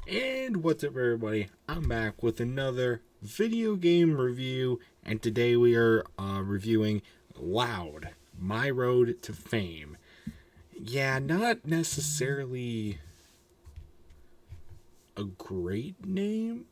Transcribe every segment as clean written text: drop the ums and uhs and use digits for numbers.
And what's up, everybody? I'm back with another video game review, and today we are reviewing Loud, My Road to Fame. Yeah, not necessarily a great name,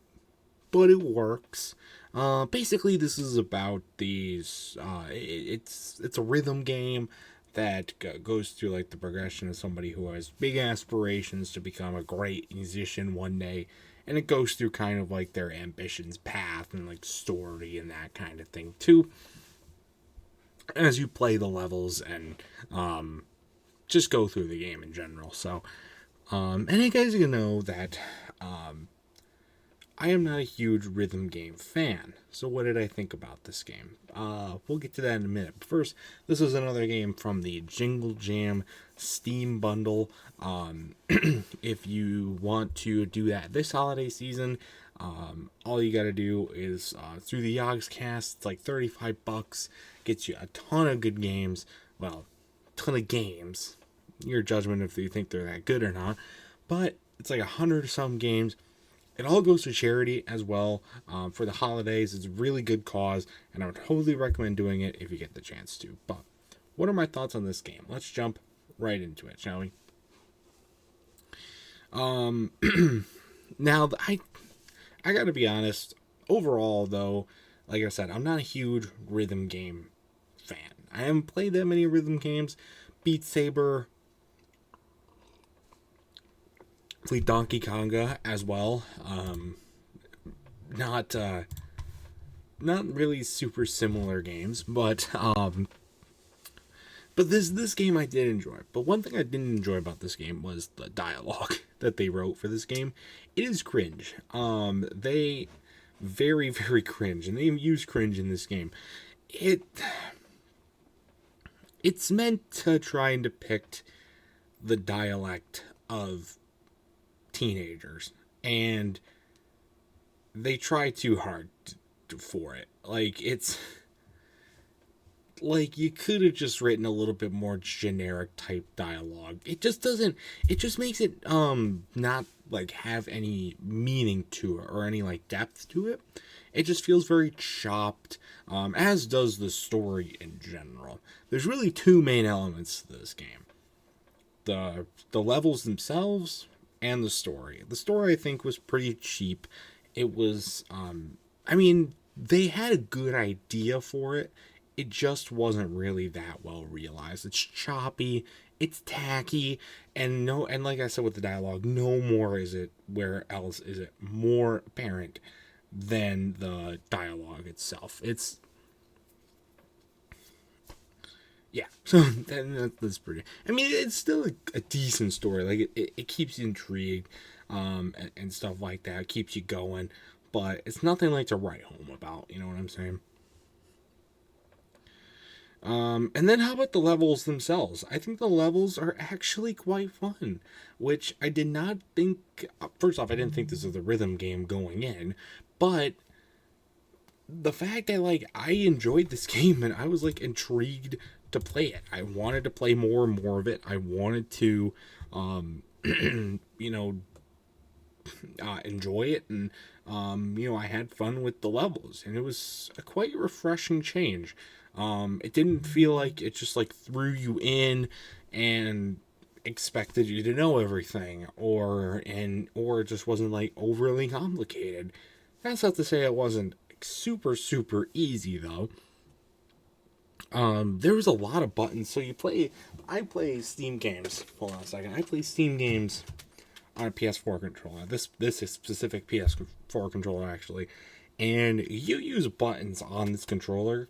but it works. Basically, this is about these. It's a rhythm game that goes through like the progression of somebody who has big aspirations to become a great musician one day, and it goes through kind of like their ambitions path and like story and that kind of thing too. As you play the levels and just go through the game in general. So, and you guys can know that I am not a huge rhythm game fan. So what did I think about this game? We'll get to that in a minute. But first, this is another game from the Jingle Jam Steam Bundle. If you want to do that this holiday season, all you gotta do is through the Yogscast. It's like $35. Gets you a ton of good games. Well, ton of games. Your judgment if you think they're that good or not. But it's like 100 or some games. It all goes to charity as well for the holidays. It's a really good cause, and I would totally recommend doing it if you get the chance to. But what are my thoughts on this game? Let's jump right into it, shall we? Now, I gotta be honest. Overall, though, like I said, I'm not a huge rhythm game fan. I haven't played that many rhythm games. Beat Saber, Donkey Konga as well. Not not really super similar games, but this game I did enjoy. But one thing I didn't enjoy about this game was the dialogue that they wrote for this game. It is cringe. They very cringe, and they use cringe in this game. It's meant to try and depict the dialect of teenagers, and they try too hard for it. Like, it's like you could have just written a little bit more generic type dialogue. It just doesn't. It just makes it not like have any meaning to it or any like depth to it. It just feels very chopped, as does the story in general. There's really two main elements to this game: the levels themselves and the story. The story, I think, was pretty cheap. It was, I mean, they had a good idea for it. It just wasn't really that well realized. It's choppy, it's tacky, and like I said with the dialogue, no more is it where else is it more apparent than the dialogue itself. It's yeah, so that's pretty. I mean, it's still a decent story. Like it keeps you intrigued, and stuff like that. It keeps you going, but it's nothing like to write home about. You know what I'm saying? And then how about the levels themselves? I think the levels are actually quite fun, which I did not think. First off, I didn't think this was the rhythm game going in, but the fact that like I enjoyed this game and I was like intrigued to play it. I wanted to play more and more of it. I wanted to, you know, enjoy it, and I had fun with the levels, and it was a quite refreshing change. It didn't feel like it just like threw you in and expected you to know everything, or it just wasn't like overly complicated. That's not to say it wasn't super easy though. There was a lot of buttons. So I play Steam games. Hold on a second. I play Steam games on a PS4 controller. This is specific PS4 controller actually, and you use buttons on this controller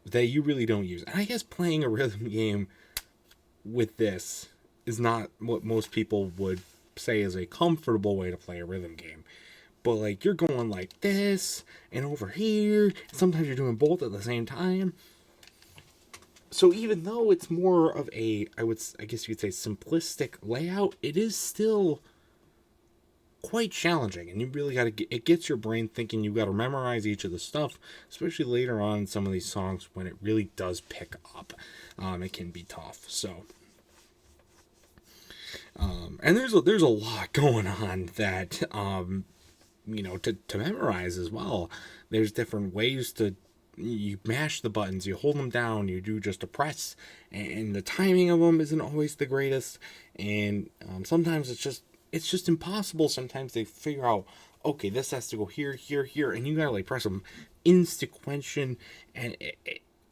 that you really don't use. And I guess playing a rhythm game with this is not what most people would say is a comfortable way to play a rhythm game. But like you're going like this and over here. Sometimes you're doing both at the same time. So even though it's more of I guess you could say simplistic layout, it is still quite challenging, and you really got to it gets your brain thinking. You got to memorize each of the stuff, especially later on in some of these songs when it really does pick up. It can be tough. So And there's a lot going on that to memorize as well. There's different ways to, you mash the buttons, you hold them down, you do just a press, and the timing of them isn't always the greatest. And sometimes it's just impossible. Sometimes they figure out, okay, this has to go here, here, here, and you gotta like press them in sequential, and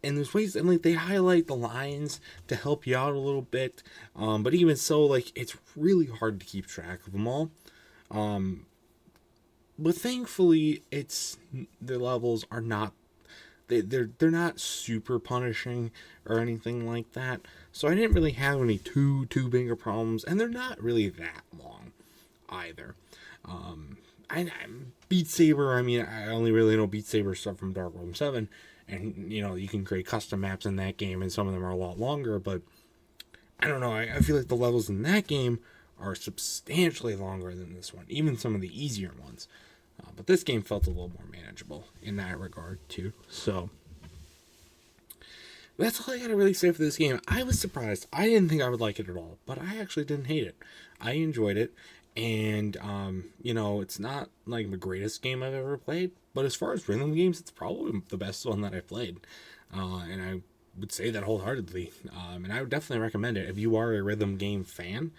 there's ways, and like they highlight the lines to help you out a little bit. But even so, like it's really hard to keep track of them all. But thankfully, the levels are not, they're not super punishing or anything like that. So I didn't really have any too bigger problems, and they're not really that long either. I Beat Saber, I mean, I only really know Beat Saber stuff from Dark Room 7, and you can create custom maps in that game, and some of them are a lot longer, but I don't know, I feel like the levels in that game are substantially longer than this one, even some of the easier ones. But this game felt a little more manageable in that regard too. So that's all I gotta really say for this game. I was surprised. I didn't think I would like it at all, but I actually didn't hate it. I enjoyed it, and it's not like the greatest game I've ever played, but as far as rhythm games, it's probably the best one that I've played, and I would say that wholeheartedly. And I would definitely recommend it if you are a rhythm game fan.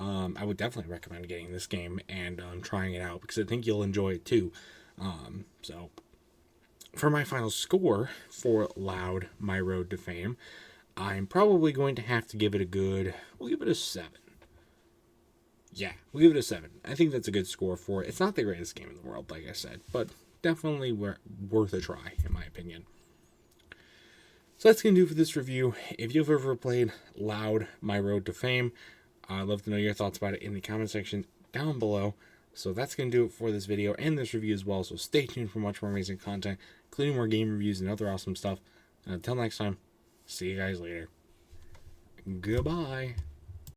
I would definitely recommend getting this game and trying it out, because I think you'll enjoy it too. So, for my final score for Loud, My Road to Fame, I'm probably going to have to give it we'll give it a 7. Yeah, we'll give it a 7. I think that's a good score for it. It's not the greatest game in the world, like I said, but definitely worth a try, in my opinion. So that's going to do for this review. If you've ever played Loud, My Road to Fame, I'd love to know your thoughts about it in the comment section down below. So that's going to do it for this video and this review as well. So stay tuned for much more amazing content, including more game reviews and other awesome stuff. And until next time, see you guys later. Goodbye.